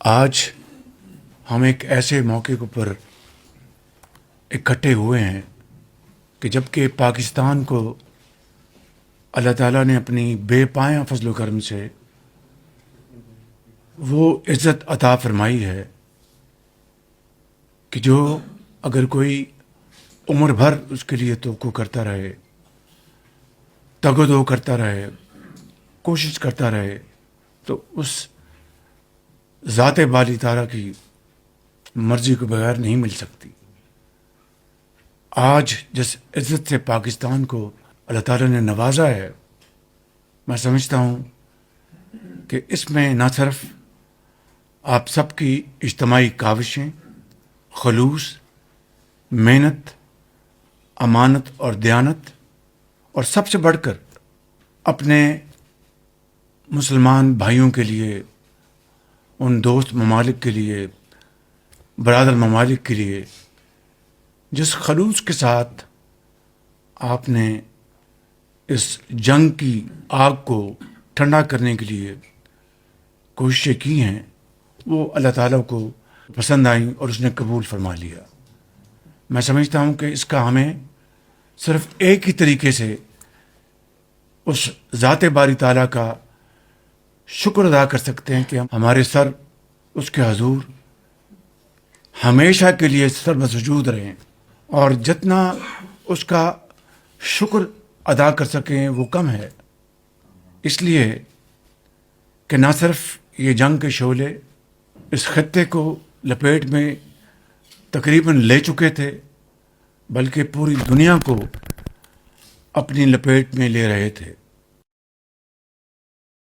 آج ہم ایک ایسے موقع پر اکٹھے ہوئے ہیں کہ جب کہ پاکستان کو اللہ تعالیٰ نے اپنی بے پایاں فضل و کرم سے وہ عزت عطا فرمائی ہے کہ جو اگر کوئی عمر بھر اس کے لیے توقع کرتا رہے، تگ و دو کرتا رہے، کوشش کرتا رہے، تو اس ذات باری تعالیٰ کی مرضی کے بغیر نہیں مل سکتی۔ آج جس عزت سے پاکستان کو اللہ تعالیٰ نے نوازا ہے، میں سمجھتا ہوں کہ اس میں نہ صرف آپ سب کی اجتماعی کاوشیں، خلوص، محنت، امانت اور دیانت، اور سب سے بڑھ کر اپنے مسلمان بھائیوں کے لیے، ان دوست ممالک کے لیے، برادر ممالک کے لیے جس خلوص کے ساتھ آپ نے اس جنگ کی آگ کو ٹھنڈا کرنے کے لیے کوششیں کی ہیں، وہ اللہ تعالیٰ کو پسند آئیں اور اس نے قبول فرما لیا۔ میں سمجھتا ہوں کہ اس کا ہمیں صرف ایک ہی طریقے سے اس ذات باری تعالیٰ کا شکر ادا کر سکتے ہیں کہ ہمارے سر اس کے حضور ہمیشہ کے لیے سر مسجود رہیں، اور جتنا اس کا شکر ادا کر سکیں وہ کم ہے، اس لیے کہ نہ صرف یہ جنگ کے شعلے اس خطے کو لپیٹ میں تقریباً لے چکے تھے، بلکہ پوری دنیا کو اپنی لپیٹ میں لے رہے تھے۔